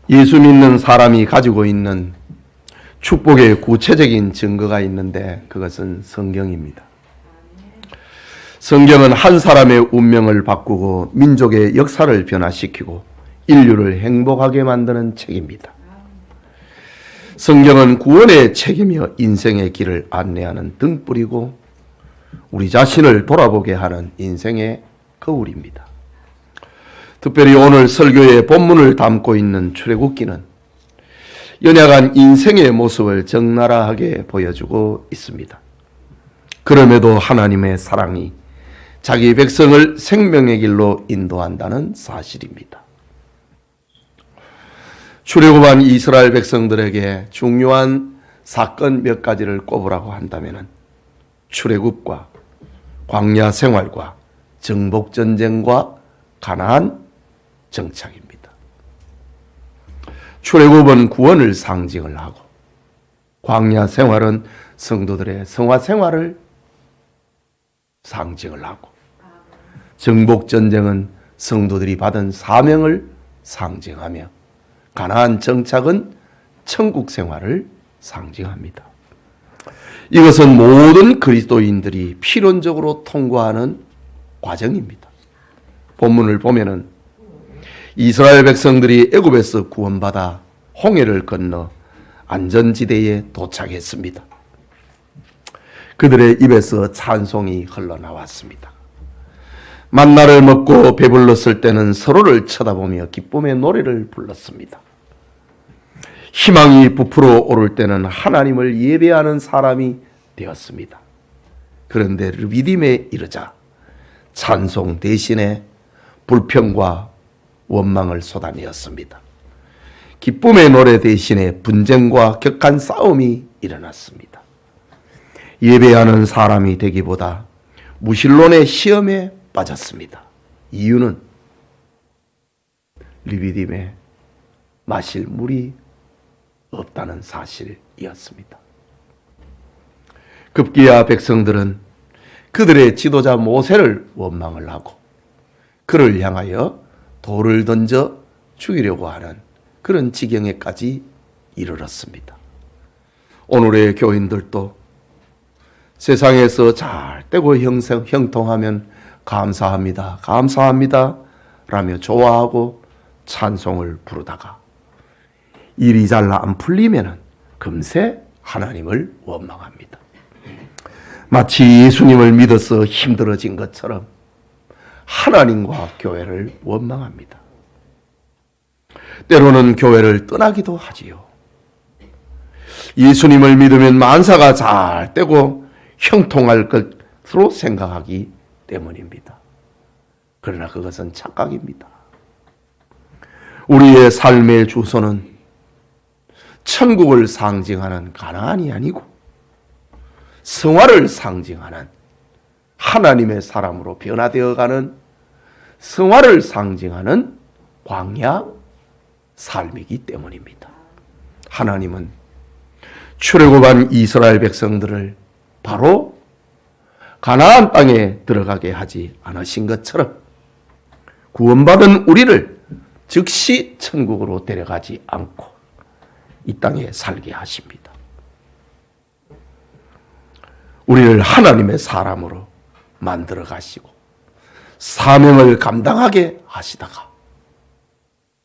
예수 믿는 사람이 가지고 있는 축복의 구체적인 증거가 있는데 그것은 성경입니다. 성경은 한 사람의 운명을 바꾸고 민족의 역사를 변화시키고 인류를 행복하게 만드는 책입니다. 성경은 구원의 책이며 인생의 길을 안내하는 등불이고 우리 자신을 돌아보게 하는 인생의 거울입니다. 특별히 오늘 설교의 본문을 담고 있는 출애굽기는 연약한 인생의 모습을 적나라하게 보여주고 있습니다. 그럼에도 하나님의 사랑이 자기 백성을 생명의 길로 인도한다는 사실입니다. 출애굽한 이스라엘 백성들에게 중요한 사건 몇 가지를 꼽으라고 한다면 출애굽과 광야 생활과 정복 전쟁과 가나안 정착입니다. 출애굽은 구원을 상징을 하고 광야 생활은 성도들의 성화 생활을 상징을 하고 정복 전쟁은 성도들이 받은 사명을 상징하며 가나안 정착은 천국 생활을 상징합니다. 이것은 모든 그리스도인들이 필연적으로 통과하는 과정입니다. 본문을 보면은 이스라엘 백성들이 애굽에서 구원받아 홍해를 건너 안전지대에 도착했습니다. 그들의 입에서 찬송이 흘러나왔습니다. 만나를 먹고 배불렀을 때는 서로를 쳐다보며 기쁨의 노래를 불렀습니다. 희망이 부풀어 오를 때는 하나님을 예배하는 사람이 되었습니다. 그런데 르비딤에 이르자 찬송 대신에 불평과 원망을 쏟아내었습니다. 기쁨의 노래 대신에 분쟁과 격한 싸움이 일어났습니다. 예배하는 사람이 되기보다 무신론의 시험에 빠졌습니다. 이유는 르비딤에 마실 물이 없다는 사실이었습니다. 급기야 백성들은 그들의 지도자 모세를 원망을 하고 그를 향하여 돌을 던져 죽이려고 하는 그런 지경에까지 이르렀습니다. 오늘의 교인들도 세상에서 잘 되고 형통하면 감사합니다, 감사합니다 라며 좋아하고 찬송을 부르다가 일이 잘 안 풀리면 금세 하나님을 원망합니다. 마치 예수님을 믿어서 힘들어진 것처럼 하나님과 교회를 원망합니다. 때로는 교회를 떠나기도 하지요. 예수님을 믿으면 만사가 잘 되고 형통할 것으로 생각하기 때문입니다. 그러나 그것은 착각입니다. 우리의 삶의 주소는 천국을 상징하는 가나안이 아니고 성화를 상징하는 하나님의 사람으로 변화되어가는 성화를 상징하는 광야 삶이기 때문입니다. 하나님은 출애굽한 이스라엘 백성들을 바로 가나안 땅에 들어가게 하지 않으신 것처럼 구원받은 우리를 즉시 천국으로 데려가지 않고 이 땅에 살게 하십니다. 우리를 하나님의 사람으로 만들어 가시고 사명을 감당하게 하시다가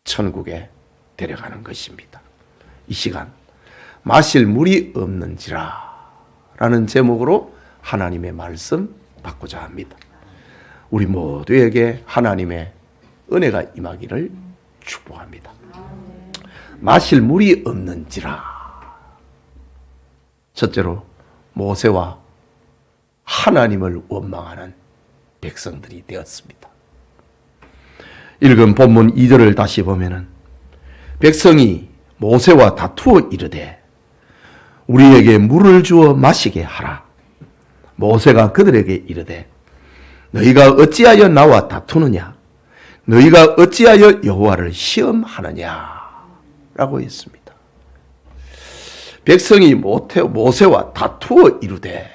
천국에 데려가는 것입니다. 이 시간 마실 물이 없는지라 라는 제목으로 하나님의 말씀 받고자 합니다. 우리 모두에게 하나님의 은혜가 임하기를 축복합니다. 마실 물이 없는지라. 첫째로 모세와 하나님을 원망하는 백성들이 되었습니다. 읽은 본문 2절을 다시 보면은 백성이 모세와 다투어 이르되 우리에게 물을 주어 마시게 하라. 모세가 그들에게 이르되 너희가 어찌하여 나와 다투느냐? 너희가 어찌하여 여호와를 시험하느냐? 라고 했습니다. 백성이 모세와 다투어 이르되,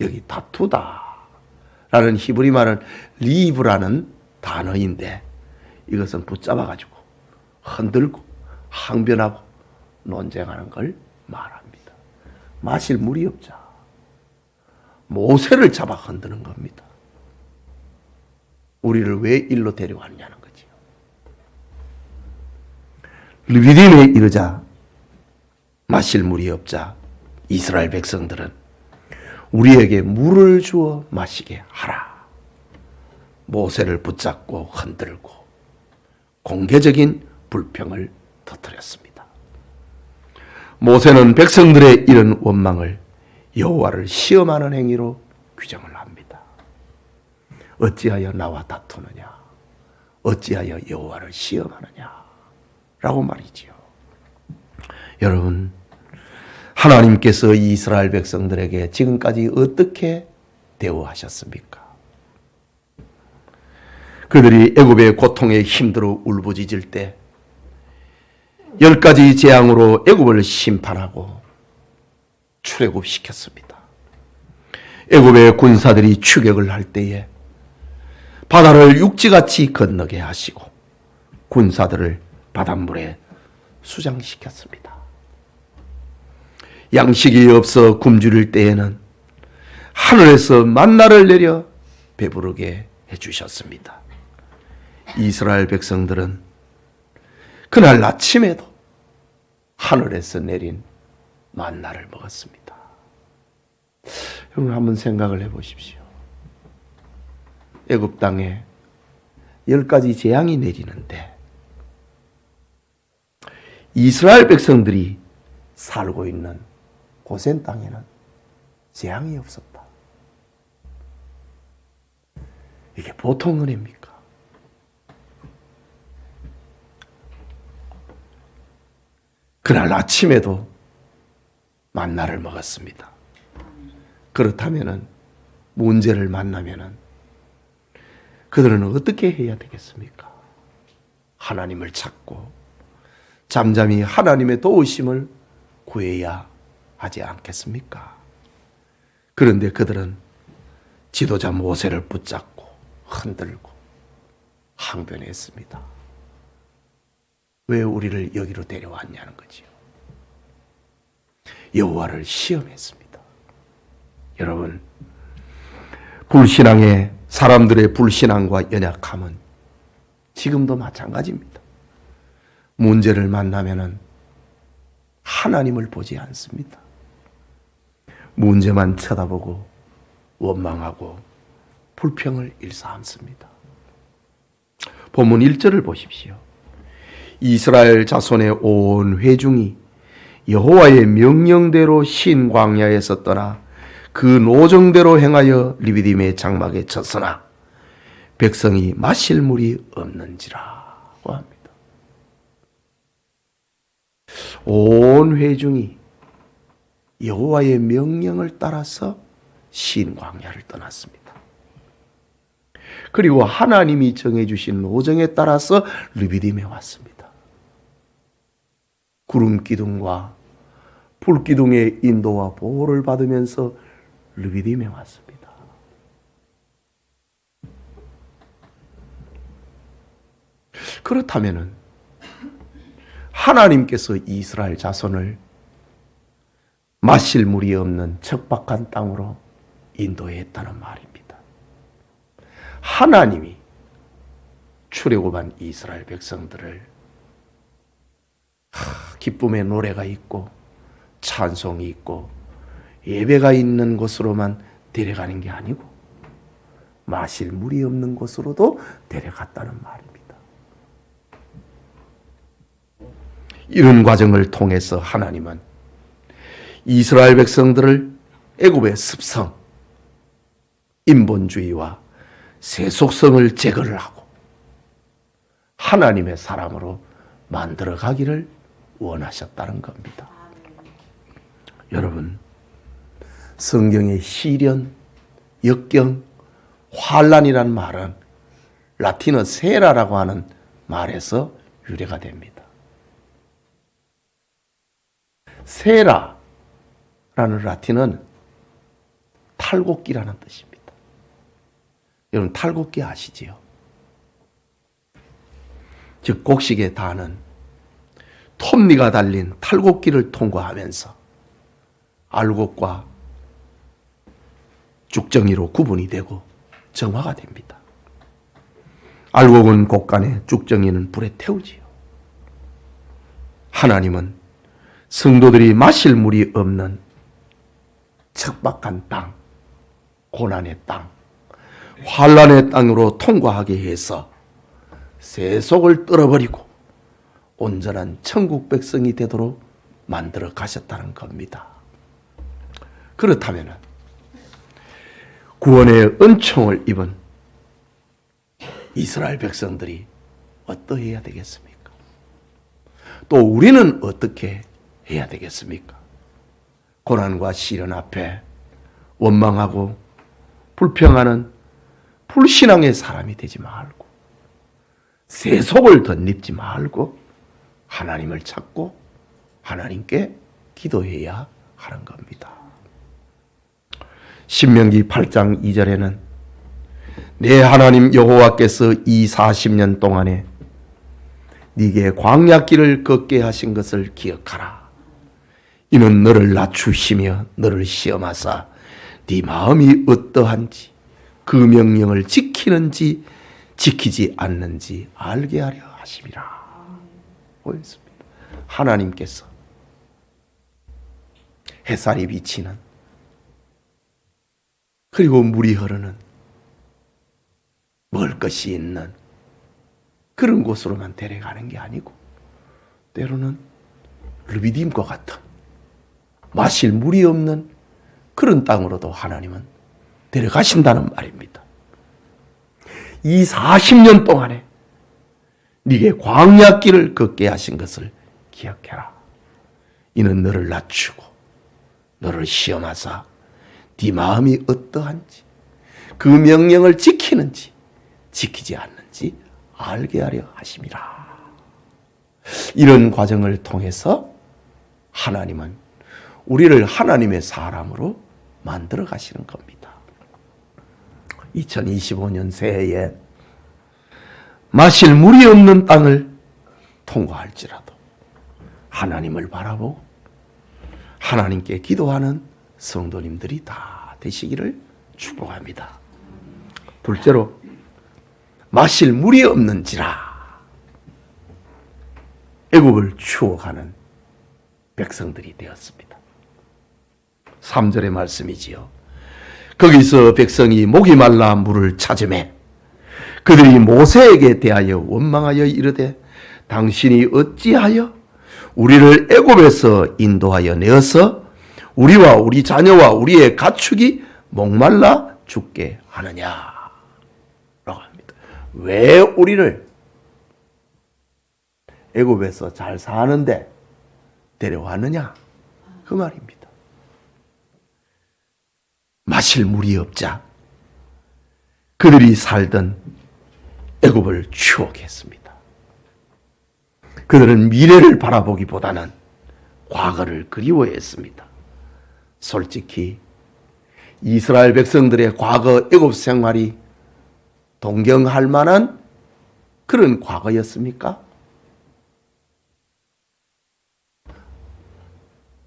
여기 다투다 라는 히브리 말은 리브라는 단어인데 이것은 붙잡아가지고 흔들고 항변하고 논쟁하는 걸 말합니다. 마실 물이 없자 모세를 잡아 흔드는 겁니다. 우리를 왜 일로 데려왔냐는 거지요. 르비딤에 이르자 마실 물이 없자 이스라엘 백성들은 우리에게 물을 주어 마시게 하라. 모세를 붙잡고 흔들고 공개적인 불평을 터뜨렸습니다. 모세는 백성들의 이런 원망을 여호와를 시험하는 행위로 규정을 합니다. 어찌하여 나와 다투느냐? 어찌하여 여호와를 시험하느냐? 라고 말이지요. 여러분, 하나님께서 이스라엘 백성들에게 지금까지 어떻게 대우하셨습니까? 그들이 애굽의 고통에 힘들어 울부짖을 때 10가지 재앙으로 애굽을 심판하고 출애굽시켰습니다. 애굽의 군사들이 추격을 할 때에 바다를 육지같이 건너게 하시고 군사들을 바닷물에 수장시켰습니다. 양식이 없어 굶주릴 때에는 하늘에서 만나를 내려 배부르게 해주셨습니다. 이스라엘 백성들은 그날 아침에도 하늘에서 내린 만나를 먹었습니다. 여러분 한번 생각을 해보십시오. 애굽 땅에 10가지 재앙이 내리는데 이스라엘 백성들이 살고 있는 고센 땅에는 재앙이 없었다. 이게 보통 은혜입니까? 그날 아침에도 만나를 먹었습니다. 그렇다면 문제를 만나면 그들은 어떻게 해야 되겠습니까? 하나님을 찾고 잠잠히 하나님의 도우심을 구해야 하지 않겠습니까? 그런데 그들은 지도자 모세를 붙잡고 흔들고 항변했습니다. 왜 우리를 여기로 데려왔냐는 거지요. 여호와를 시험했습니다. 여러분, 불신앙의 사람들의 불신앙과 연약함은 지금도 마찬가지입니다. 문제를 만나면은 하나님을 보지 않습니다. 문제만 쳐다보고 원망하고 불평을 일삼습니다. 본문 1절을 보십시오. 이스라엘 자손의 온 회중이 여호와의 명령대로 신 광야에서 떠나 그 노정대로 행하여 리비딤의 장막에 쳤으나 백성이 마실 물이 없는지라고 합니다. 온 회중이 여호와의 명령을 따라서 신 광야를 떠났습니다. 그리고 하나님이 정해주신 노정에 따라서 르비딤에 왔습니다. 구름 기둥과 불 기둥의 인도와 보호를 받으면서 르비딤에 왔습니다. 그렇다면은 하나님께서 이스라엘 자손을 마실 물이 없는 척박한 땅으로 인도했다는 말입니다. 하나님이 출애굽한 이스라엘 백성들을 기쁨의 노래가 있고 찬송이 있고 예배가 있는 곳으로만 데려가는 게 아니고 마실 물이 없는 곳으로도 데려갔다는 말입니다. 이런 과정을 통해서 하나님은 이스라엘 백성들을 애굽의 습성, 인본주의와 세속성을 제거를 하고 하나님의 사람으로 만들어 가기를 원하셨다는 겁니다. 여러분, 성경의 시련, 역경, 환란이라는 말은 라틴어 세라라고 하는 말에서 유래가 됩니다. 세라라는 라틴은 탈곡기라는 뜻입니다. 여러분, 탈곡기 아시지요? 즉 곡식에 다는 톱니가 달린 탈곡길을 통과하면서 알곡과 죽정이로 구분이 되고 정화가 됩니다. 알곡은 곡간에, 죽정이는 불에 태우지요. 하나님은 성도들이 마실 물이 없는 척박한 땅, 고난의 땅, 환난의 땅으로 통과하게 해서 세속을 떨어버리고 온전한 천국 백성이 되도록 만들어 가셨다는 겁니다. 그렇다면 구원의 은총을 입은 이스라엘 백성들이 어떠해야 되겠습니까? 또 우리는 어떻게 해야 되겠습니까? 고난과 시련 앞에 원망하고 불평하는 불신앙의 사람이 되지 말고, 세속을 덧입지 말고 하나님을 찾고 하나님께 기도해야 하는 겁니다. 신명기 8장 2절에는 내 하나님 여호와께서 이 40년 동안에 네게 광야길을 걷게 하신 것을 기억하라. 이는 너를 낮추시며 너를 시험하사 네 마음이 어떠한지 그 명령을 지키는지 지키지 않는지 알게 하려 하심이라. 보였습니다. 하나님께서 햇살이 비치는, 그리고 물이 흐르는, 먹을 것이 있는 그런 곳으로만 데려가는 게 아니고, 때로는 르비딤과 같은 마실 물이 없는 그런 땅으로도 하나님은 데려가신다는 말입니다. 이 40년 동안에 네게 광야길을 걷게 하신 것을 기억해라. 이는 너를 낮추고 너를 시험하사 네 마음이 어떠한지 그 명령을 지키는지 지키지 않는지 알게 하려 하심이라. 이런 과정을 통해서 하나님은 우리를 하나님의 사람으로 만들어 가시는 겁니다. 2025년 새해에 마실 물이 없는 땅을 통과할지라도 하나님을 바라보고 하나님께 기도하는 성도님들이 다 되시기를 축복합니다. 둘째로, 마실 물이 없는지라 애굽을 추억하는 백성들이 되었습니다. 3절의 말씀이지요. 거기서 백성이 목이 말라 물을 찾으매 그들이 모세에게 대하여 원망하여 이르되 당신이 어찌하여 우리를 애굽에서 인도하여 내어서 우리와 우리 자녀와 우리의 가축이 목말라 죽게 하느냐 라고 합니다. 왜 우리를 애굽에서 잘 사는데 데려왔느냐, 그 말입니다. 마실 물이 없자 그들이 살던 애굽을 추억했습니다. 그들은 미래를 바라보기보다는 과거를 그리워했습니다. 솔직히 이스라엘 백성들의 과거 애굽 생활이 동경할 만한 그런 과거였습니까?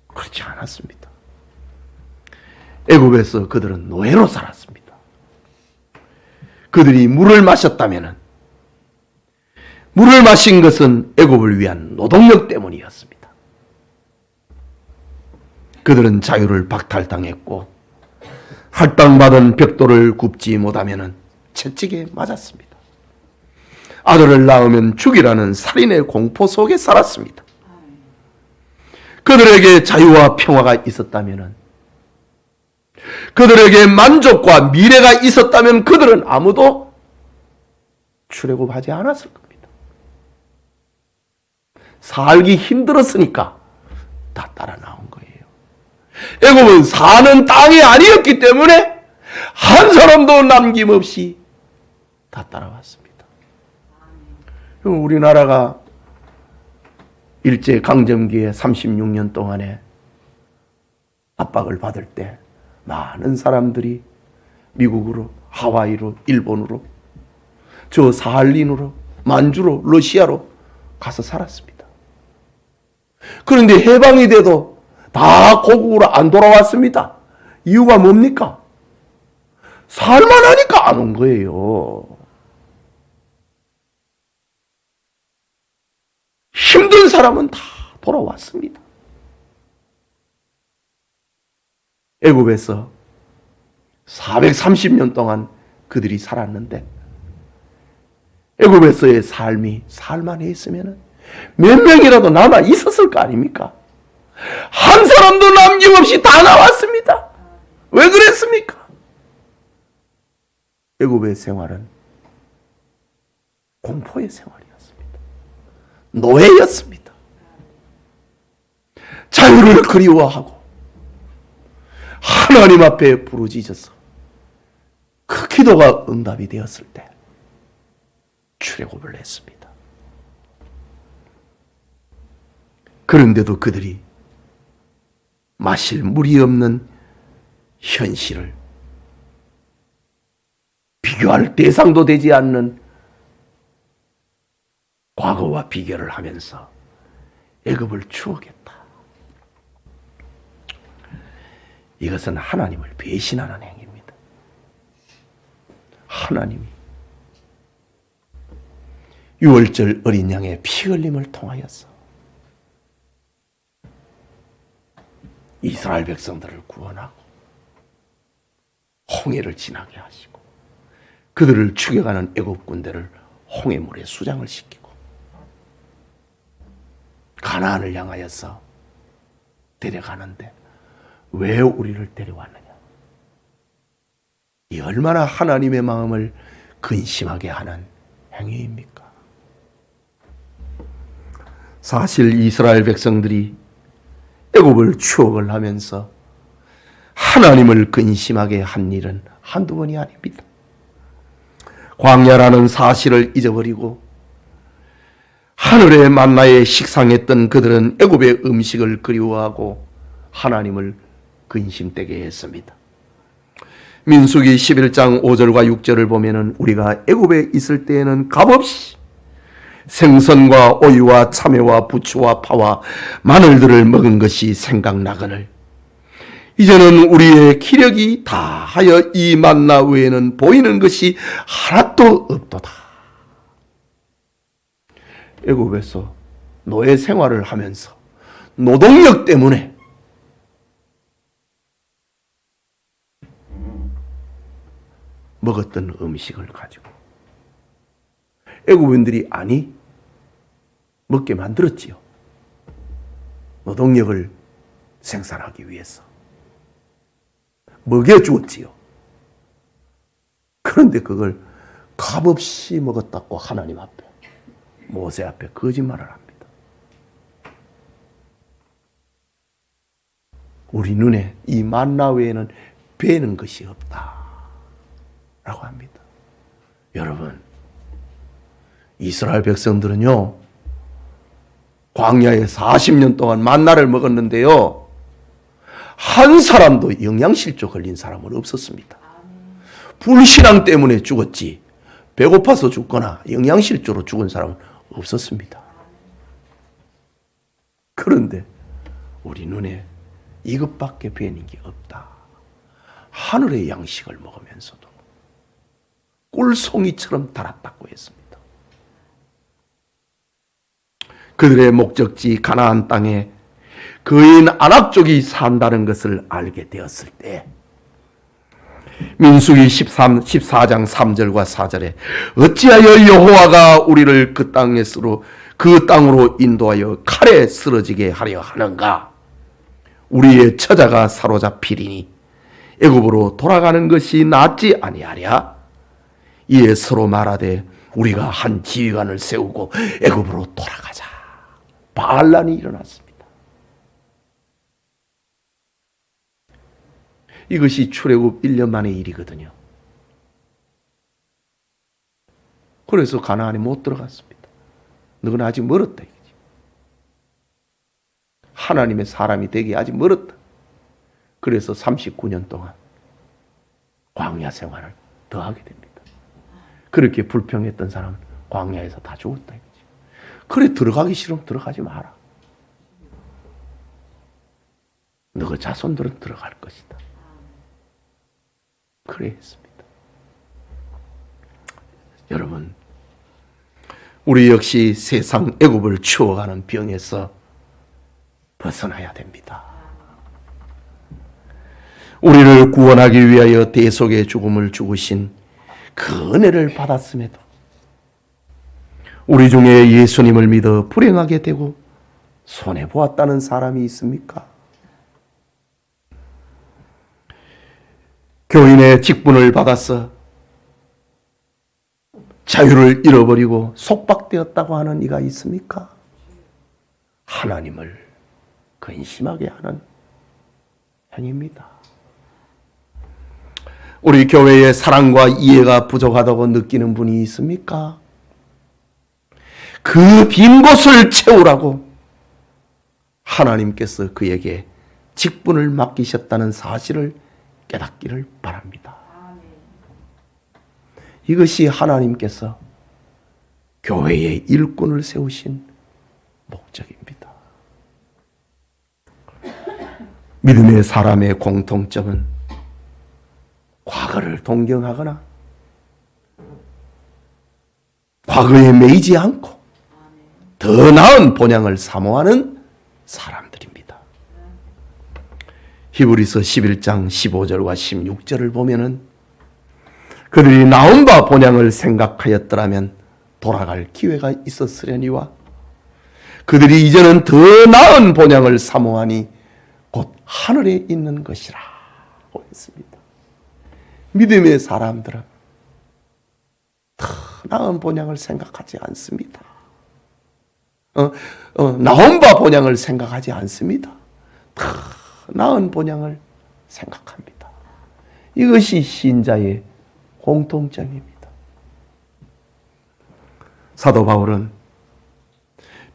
그렇지 않았습니다. 애굽에서 그들은 노예로 살았습니다. 그들이 물을 마셨다면 물을 마신 것은 애굽을 위한 노동력 때문이었습니다. 그들은 자유를 박탈당했고 할당받은 벽돌을 굽지 못하면 채찍에 맞았습니다. 아들을 낳으면 죽이라는 살인의 공포 속에 살았습니다. 그들에게 자유와 평화가 있었다면, 그들에게 만족과 미래가 있었다면 그들은 아무도 출애굽하지 않았을 겁니다. 살기 힘들었으니까 다 따라 나온 거예요. 애굽은 사는 땅이 아니었기 때문에 한 사람도 남김없이 다 따라왔습니다. 우리나라가 일제강점기에 36년 동안에 압박을 받을 때 많은 사람들이 미국으로, 하와이로, 일본으로, 저 사할린으로, 만주로, 러시아로 가서 살았습니다. 그런데 해방이 돼도 다 고국으로 안 돌아왔습니다. 이유가 뭡니까? 살만하니까 안 온 거예요. 힘든 사람은 다 돌아왔습니다. 애굽에서 430년 동안 그들이 살았는데 애굽에서의 삶이 살만했으면 몇 명이라도 남아 있었을 거 아닙니까? 한 사람도 남김없이 다 나왔습니다. 왜 그랬습니까? 애굽의 생활은 공포의 생활이었습니다. 노예였습니다. 자유를 그리워하고 하나님 앞에 부르짖어서 그 기도가 응답이 되었을 때 출애굽을 했습니다. 그런데도 그들이 마실 물이 없는 현실을 비교할 대상도 되지 않는 과거와 비교를 하면서 애굽을 추억했다. 이것은 하나님을 배신하는 행위입니다. 하나님이 유월절 어린 양의 피 흘림을 통하여서 이스라엘 백성들을 구원하고 홍해를 지나게 하시고 그들을 죽여가는 애굽 군대를 홍해물에 수장을 시키고 가나안을 향하여서 데려가는데 왜 우리를 데려왔느냐? 이 얼마나 하나님의 마음을 근심하게 하는 행위입니까? 사실 이스라엘 백성들이 애굽을 추억을 하면서 하나님을 근심하게 한 일은 한두 번이 아닙니다. 광야라는 사실을 잊어버리고 하늘의 만나에 식상했던 그들은 애굽의 음식을 그리워하고 하나님을 근심되게 했습니다. 민수기 11장 5절과 6절을 보면은 우리가 애굽에 있을 때에는 값없이 생선과 오이와 참외와 부추와 파와 마늘들을 먹은 것이 생각나거늘 이제는 우리의 기력이 다하여 이 만나 외에는 보이는 것이 하나도 없도다. 애굽에서 노예 생활을 하면서 노동력 때문에 먹었던 음식을 가지고 애굽인들이 아니 먹게 만들었지요. 노동력을 생산하기 위해서 먹여주었지요. 그런데 그걸 값없이 먹었다고 하나님 앞에 모세 앞에 거짓말을 합니다. 우리 눈에 이 만나 외에는 뵈는 것이 없다 라고 합니다. 여러분, 이스라엘 백성들은요 광야에 40년 동안 만나를 먹었는데요 한 사람도 영양실조 걸린 사람은 없었습니다. 불신앙 때문에 죽었지 배고파서 죽거나 영양실조로 죽은 사람은 없었습니다. 그런데 우리 눈에 이것밖에 뵈는 게 없다. 하늘의 양식을 먹으면서도 꿀송이처럼 달았다고 했습니다. 그들의 목적지 가나안 땅에 거인 아낙족이 산다는 것을 알게 되었을 때 민수기 14장 3절과 4절에 어찌하여 여호와가 우리를 그 땅으로 인도하여 칼에 쓰러지게 하려 하는가? 우리의 처자가 사로잡히리니 애굽으로 돌아가는 것이 낫지 아니하랴? 이에 서로 말하되 우리가 한 지휘관을 세우고 애굽으로 돌아가자. 반란이 일어났습니다. 이것이 출애굽 1년 만의 일이거든요. 그래서 가나안에 못 들어갔습니다. 너는 아직 멀었다 이거지. 하나님의 사람이 되기 아직 멀었다. 그래서 39년 동안 광야 생활을 더 하게 됩니다. 그렇게 불평했던 사람은 광야에서 다 죽었다 이거지. 그래 들어가기 싫으면 들어가지 마라. 너희 자손들은 들어갈 것이다. 그래 했습니다. 여러분, 우리 역시 세상 애굽을 추억하는 병에서 벗어나야 됩니다. 우리를 구원하기 위하여 대속의 죽음을 죽으신 그 은혜를 받았음에도 우리 중에 예수님을 믿어 불행하게 되고 손해보았다는 사람이 있습니까? 교인의 직분을 받아서 자유를 잃어버리고 속박되었다고 하는 이가 있습니까? 하나님을 근심하게 하는 행위입니다. 우리 교회에 사랑과 이해가 부족하다고 느끼는 분이 있습니까? 그 빈 곳을 채우라고 하나님께서 그에게 직분을 맡기셨다는 사실을 깨닫기를 바랍니다. 이것이 하나님께서 교회의 일꾼을 세우신 목적입니다. 믿음의 사람의 공통점은 과거를 동경하거나 과거에 매이지 않고 더 나은 본향을 사모하는 사람들입니다. 히브리서 11장 15절과 16절을 보면은 그들이 나온 바 본향을 생각하였더라면 돌아갈 기회가 있었으려니와 그들이 이제는 더 나은 본향을 사모하니 곧 하늘에 있는 것이라 했습니다. 믿음의 사람들은 더 나은 본향을 생각하지 않습니다. 나온 바 본향을 생각하지 않습니다. 더 나은 본향을 생각합니다. 이것이 신자의 공통점입니다. 사도 바울은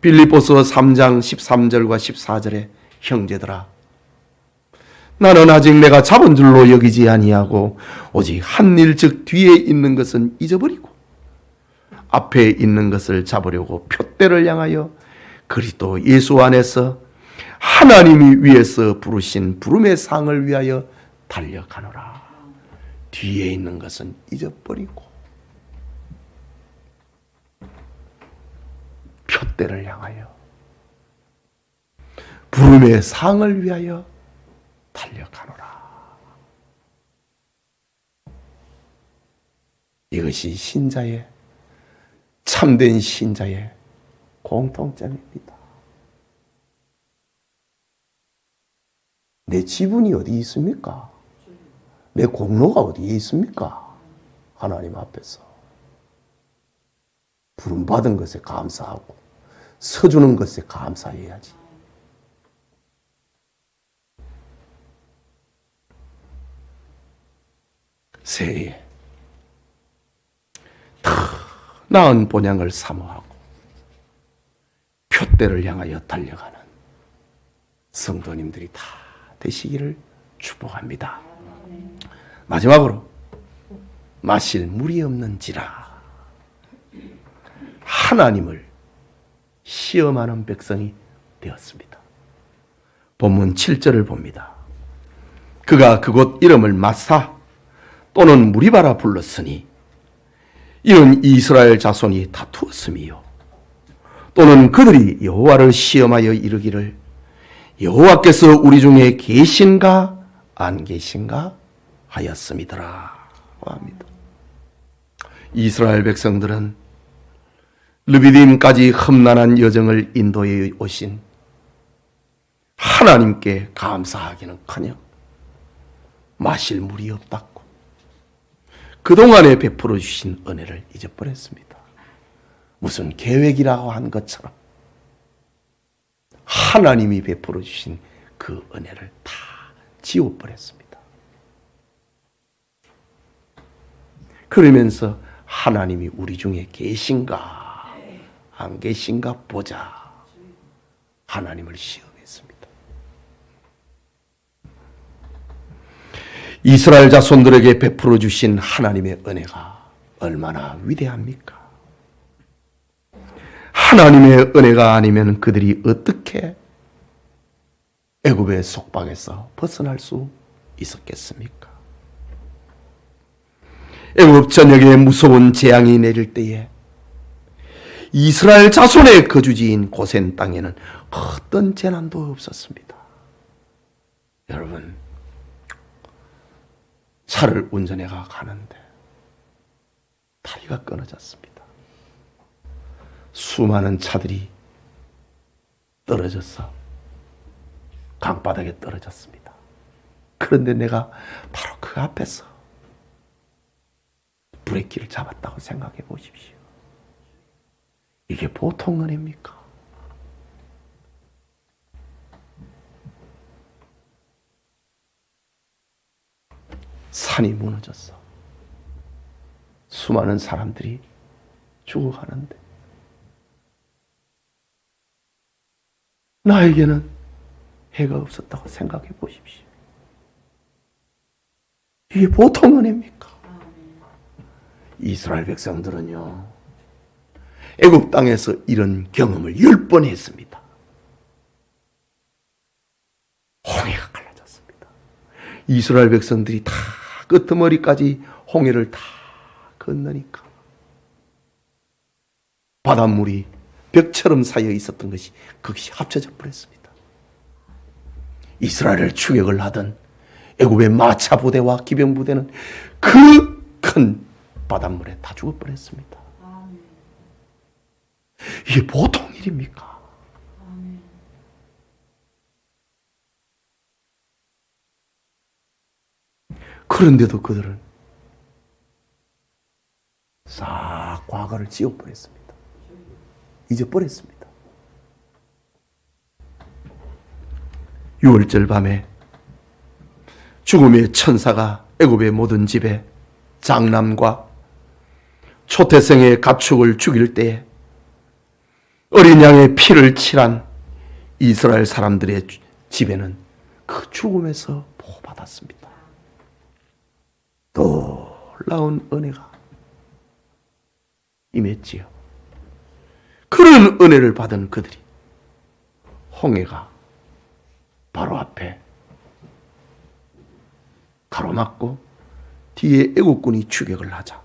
빌립보서 3장 13절과 14절에 형제들아 나는 아직 내가 잡은 줄로 여기지 아니하고 오직 한 일 즉 뒤에 있는 것은 잊어버리고 앞에 있는 것을 잡으려고 푯대를 향하여 그리스도 예수 안에서 하나님이 위에서 부르신 부름의 상을 위하여 달려가노라. 뒤에 있는 것은 잊어버리고 푯대를 향하여 부름의 상을 위하여 달려가노라. 이것이 신자의 참된 신자의 공통점입니다. 내 지분이 어디 있습니까? 내 공로가 어디에 있습니까? 하나님 앞에서 부름받은 것에 감사하고 서주는 것에 감사해야지. 새해 더 나은 본향을 사모하고 푯대를 향하여 달려가는 성도님들이 다 되시기를 축복합니다. 마지막으로 마실 물이 없는지라 하나님을 시험하는 백성이 되었습니다. 본문 7절을 봅니다. 그가 그곳 이름을 마사 또는 무리바라 불렀으니 이는 이스라엘 자손이 다투었음이요 또는 그들이 여호와를 시험하여 이르기를 여호와께서 우리 중에 계신가 안 계신가 하였음이더라 합니다. 이스라엘 백성들은 르비딤까지 험난한 여정을 인도해 오신 하나님께 감사하기는커녕 마실 물이 없다고 그동안에 베풀어 주신 은혜를 잊어버렸습니다. 무슨 계획이라고 한 것처럼 하나님이 베풀어 주신 그 은혜를 다 지워버렸습니다. 그러면서 하나님이 우리 중에 계신가 안 계신가 보자 하나님을 시험했습니다. 이스라엘 자손들에게 베풀어 주신 하나님의 은혜가 얼마나 위대합니까? 하나님의 은혜가 아니면 그들이 어떻게 애굽의 속박에서 벗어날 수 있었겠습니까? 애굽 전역에 무서운 재앙이 내릴 때에 이스라엘 자손의 거주지인 고센 땅에는 어떤 재난도 없었습니다. 여러분, 차를 운전해 가는데 다리가 끊어졌습니다. 수많은 차들이 떨어져서 강바닥에 떨어졌습니다. 그런데 내가 바로 그 앞에서 브레이크를 잡았다고 생각해 보십시오. 이게 보통 은혜입니까? 산이 무너졌어. 수많은 사람들이 죽어가는데 나에게는 해가 없었다고 생각해 보십시오. 이게 보통 은혜입니까? 이스라엘 백성들은요, 애굽 땅에서 이런 경험을 10번 했습니다. 홍해가 갈라졌습니다. 이스라엘 백성들이 다 끄트머리까지 홍해를 다 건너니까 바닷물이 벽처럼 쌓여 있었던 것이 그것이 합쳐져 버렸습니다. 이스라엘을 추격을 하던 애굽의 마차 부대와 기병 부대는 그 큰 바닷물에 다 죽어버렸습니다. 이게 보통 일입니까? 그런데도 그들은 싹 과거를 지워버렸습니다. 잊어버렸습니다. 6월절 밤에 죽음의 천사가 애굽의 모든 집에 장남과 초태생의 가축을 죽일 때에 어린 양의 피를 칠한 이스라엘 사람들의 집에는 그 죽음에서 보호받았습니다. 놀라운 은혜가 임했지요. 그런 은혜를 받은 그들이 홍해가 바로 앞에 가로막고 뒤에 애국군이 추격을 하자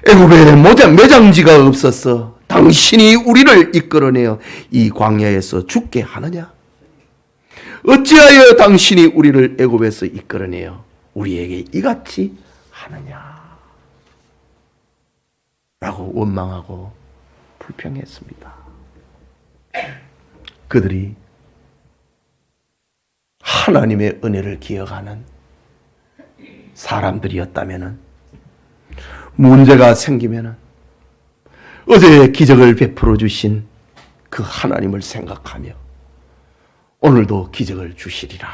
애굽에 매장지가 없어서 당신이 우리를 이끌어내어 이 광야에서 죽게 하느냐? 어찌하여 당신이 우리를 애굽에서 이끌어내어 우리에게 이같이 하느냐? 라고 원망하고 불평했습니다. 그들이 하나님의 은혜를 기억하는 사람들이었다면 문제가 생기면 어제 기적을 베풀어 주신 그 하나님을 생각하며 오늘도 기적을 주시리라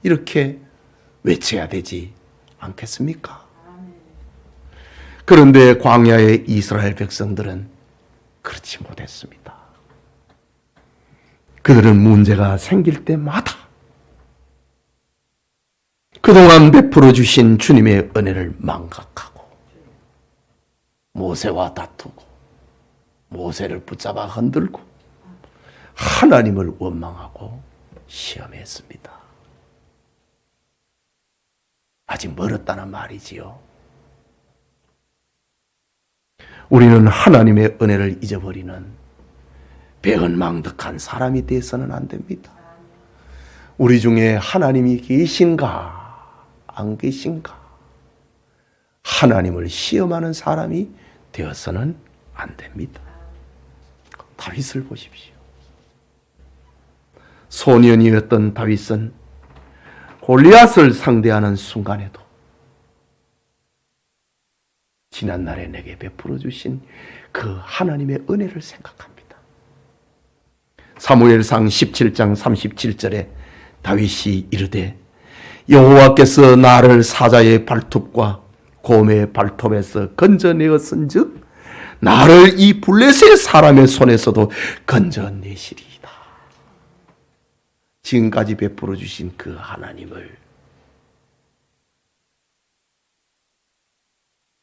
이렇게 외쳐야 되지 않겠습니까? 그런데 광야의 이스라엘 백성들은 그렇지 못했습니다. 그들은 문제가 생길 때마다 그동안 베풀어 주신 주님의 은혜를 망각하고 모세와 다투고 모세를 붙잡아 흔들고 하나님을 원망하고 시험했습니다. 아직 멀었다는 말이지요. 우리는 하나님의 은혜를 잊어버리는 배은망덕한 사람이 되어서는 안 됩니다. 우리 중에 하나님이 계신가 안 계신가 하나님을 시험하는 사람이 되어서는 안 됩니다. 다윗을 보십시오. 소년이었던 다윗은 골리앗을 상대하는 순간에도 지난날에 내게 베풀어 주신 그 하나님의 은혜를 생각합니다. 사무엘상 17장 37절에 다윗이 이르되 여호와께서 나를 사자의 발톱과 곰의 발톱에서 건져내었은즉 나를 이 블레셋 사람의 손에서도 건져내시리이다. 지금까지 베풀어 주신 그 하나님을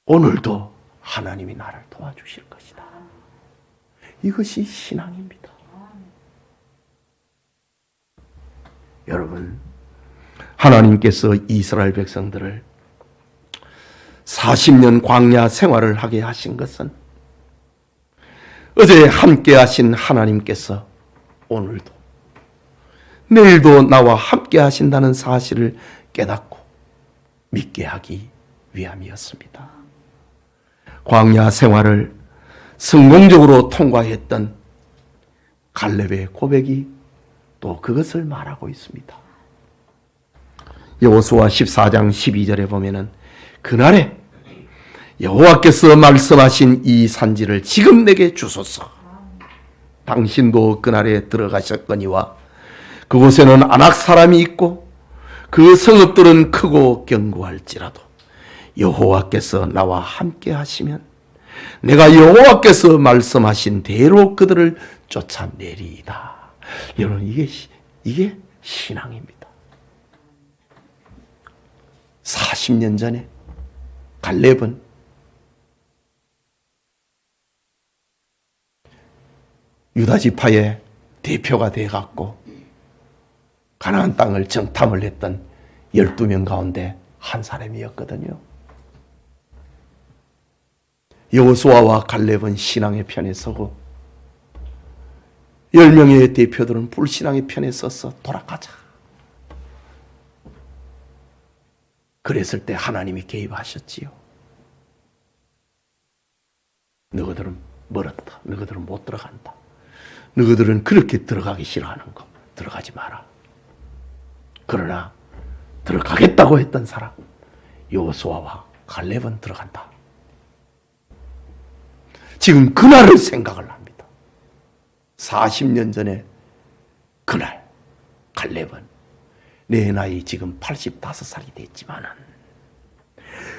오늘도 하나님이 나를 도와주실 것이다. 이것이 신앙입니다. 여러분, 하나님께서 이스라엘 백성들을 40년 광야 생활을 하게 하신 것은 어제 함께 하신 하나님께서 오늘도 내일도 나와 함께 하신다는 사실을 깨닫고 믿게 하기 위함이었습니다. 광야 생활을 성공적으로 통과했던 갈렙의 고백이 또 그것을 말하고 있습니다. 여호수아 14장 12절에 보면은 그날에 여호와께서 말씀하신 이 산지를 지금 내게 주소서. 당신도 그날에 들어가셨거니와 그곳에는 아낙 사람이 있고 그 성읍들은 크고 견고할지라도 여호와께서 나와 함께 하시면 내가 여호와께서 말씀하신 대로 그들을 쫓아내리이다. 여러분, 이게 신앙입니다. 40년 전에 갈렙은 유다 지파의 대표가 되어갖고 가나안 땅을 정탐을 했던 12명 가운데 한 사람이었거든요. 여호수아와 갈렙은 신앙의 편에 서고 10명의 대표들은 불신앙의 편에 서서 돌아가자. 그랬을 때 하나님이 개입하셨지요. 너희들은 멀었다. 너희들은 못 들어간다. 너희들은 그렇게 들어가기 싫어하는 거 들어가지 마라. 그러나 들어가겠다고 했던 사람 여호수아와 갈렙은 들어간다. 지금 그날을 생각을 합니다. 40년 전에 그날 갈렙은 내 나이 지금 85살이 됐지만은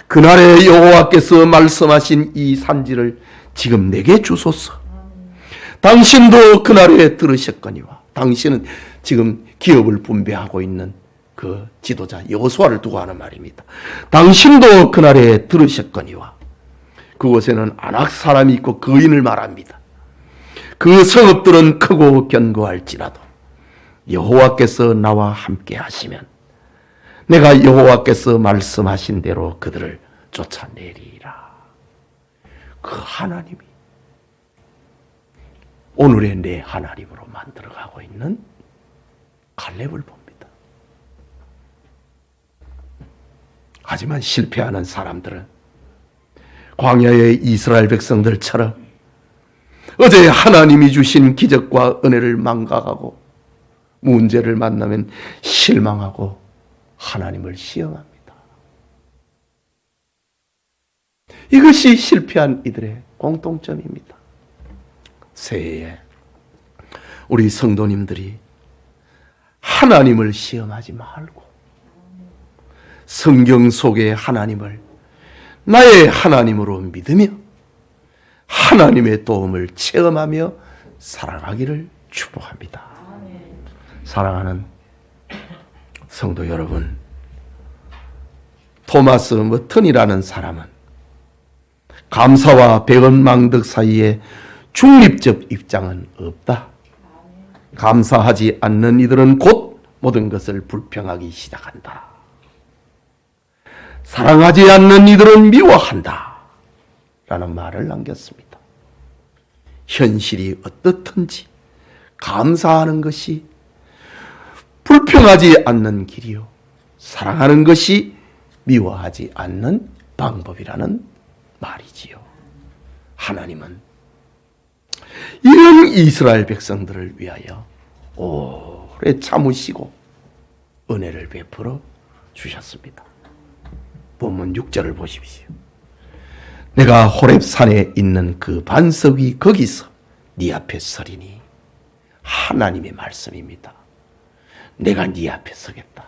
그날에 여호와께서 말씀하신 이 산지를 지금 내게 주소서. 당신도 그날에 들으셨거니와 당신은 지금 기업을 분배하고 있는 그 지도자 여호수아를 두고 하는 말입니다. 당신도 그날에 들으셨거니와 그곳에는 아낙 사람이 있고 거인을 말합니다. 그 성읍들은 크고 견고할지라도 여호와께서 나와 함께 하시면 내가 여호와께서 말씀하신 대로 그들을 쫓아내리라. 그 하나님이 오늘의 내 하나님으로 만들어가고 있는 갈렙을 봅니다. 하지만 실패하는 사람들은 광야의 이스라엘 백성들처럼 어제 하나님이 주신 기적과 은혜를 망각하고 문제를 만나면 실망하고 하나님을 시험합니다. 이것이 실패한 이들의 공통점입니다. 새해에 우리 성도님들이 하나님을 시험하지 말고 성경 속의 하나님을 나의 하나님으로 믿으며 하나님의 도움을 체험하며 살아가기를 축복합니다. 사랑하는 성도 여러분, 토마스 머튼이라는 사람은 감사와 배은망덕 사이에 중립적 입장은 없다. 감사하지 않는 이들은 곧 모든 것을 불평하기 시작한다. 사랑하지 않는 이들은 미워한다. 라는 말을 남겼습니다. 현실이 어떻든지 감사하는 것이 불평하지 않는 길이요. 사랑하는 것이 미워하지 않는 방법이라는 말이지요. 하나님은 이런 이스라엘 백성들을 위하여 오래 참으시고 은혜를 베풀어 주셨습니다. 본문 6절을 보십시오. 내가 호렙산에 있는 그 반석 위 거기서 네 앞에 서리니. 하나님의 말씀입니다. 내가 네 앞에 서겠다.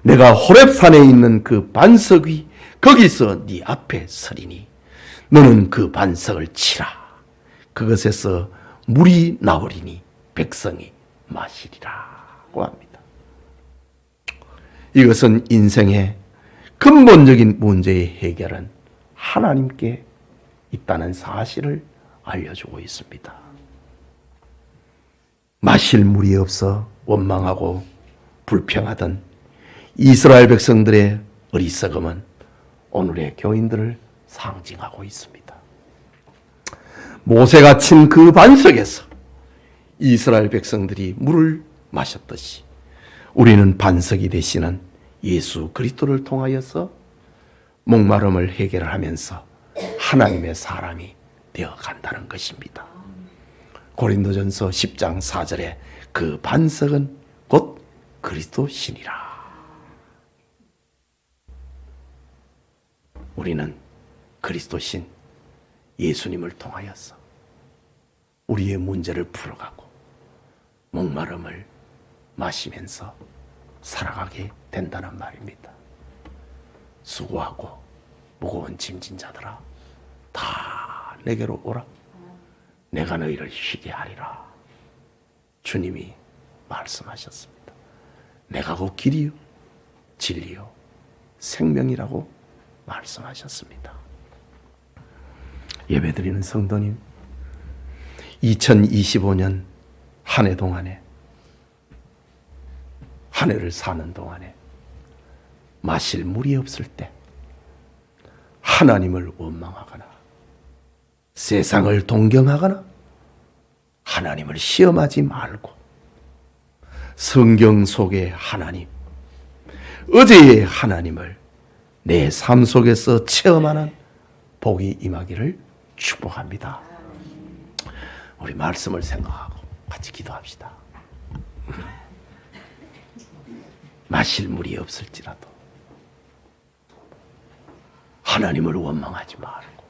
내가 호렙산에 있는 그 반석 위 거기서 네 앞에 서리니 너는 그 반석을 치라. 그것에서 물이 나오리니 백성이 마시리라고 합니다. 이것은 인생의 근본적인 문제의 해결은 하나님께 있다는 사실을 알려주고 있습니다. 마실 물이 없어 원망하고 불평하던 이스라엘 백성들의 어리석음은 오늘의 교인들을 상징하고 있습니다. 모세가 친 그 반석에서 이스라엘 백성들이 물을 마셨듯이 우리는 반석이 되시는 예수 그리스도를 통하여서 목마름을 해결하면서 하나님의 사람이 되어 간다는 것입니다. 고린도전서 10장 4절에 그 반석은 곧 그리스도시니라. 우리는 그리스도신 예수님을 통하여서 우리의 문제를 풀어가고 목마름을 마시면서 살아가게 된다는 말입니다. 수고하고 무거운 짐진 자들아 다 내게로 오라. 내가 너희를 쉬게 하리라. 주님이 말씀하셨습니다. 내가 곧 길이요 진리요 생명이라고 말씀하셨습니다. 예배드리는 성도님, 2025년 한 해 동안에, 한 해를 사는 동안에 마실 물이 없을 때 하나님을 원망하거나 세상을 동경하거나 하나님을 시험하지 말고 성경 속의 하나님, 어제의 하나님을 내 삶 속에서 체험하는 복이 임하기를 축복합니다. 우리 말씀을 생각하고 같이 기도합시다. 마실 물이 없을지라도 하나님을 원망하지 말고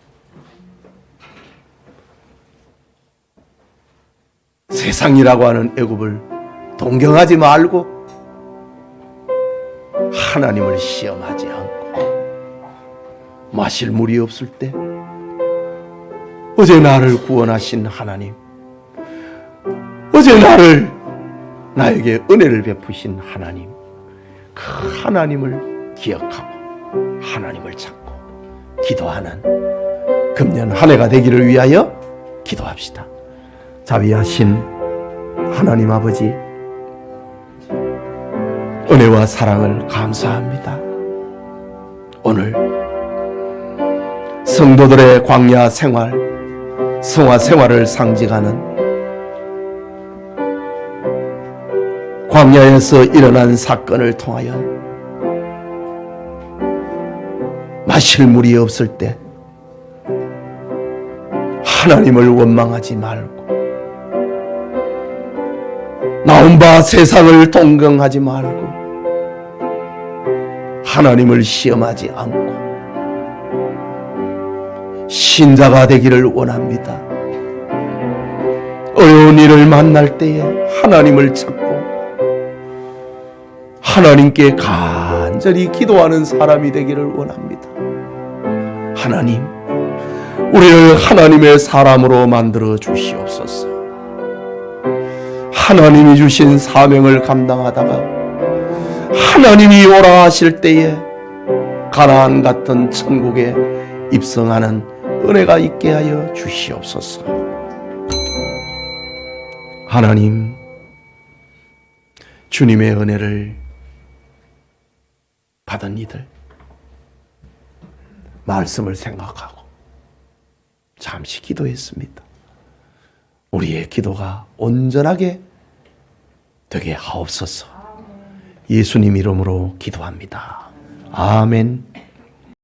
세상이라고 하는 애굽을 동경하지 말고 하나님을 시험하지 않고 마실 물이 없을 때 어제 나를 구원하신 하나님, 어제 나에게 은혜를 베푸신 하나님, 그 하나님을 기억하고 하나님을 찾고 기도하는 금년 한 해가 되기를 위하여 기도합시다. 자비하신 하나님 아버지, 은혜와 사랑을 감사합니다. 오늘 성도들의 광야 생활, 성화 생활을 상징하는 광야에서 일어난 사건을 통하여 마실 물이 없을 때 하나님을 원망하지 말고 나온 바 세상을 동경하지 말고 하나님을 시험하지 않고 신자가 되기를 원합니다. 어려운 일을 만날 때에 하나님을 찾고 하나님께 간절히 기도하는 사람이 되기를 원합니다. 하나님, 우리를 하나님의 사람으로 만들어 주시옵소서. 하나님이 주신 사명을 감당하다가 하나님이 오라 하실 때에 가나안 같은 천국에 입성하는 은혜가 있게 하여 주시옵소서. 하나님, 주님의 은혜를 받은 이들 말씀을 생각하고 잠시 기도했습니다. 우리의 기도가 온전하게 되게 하옵소서. 예수님 이름으로 기도합니다. 아멘.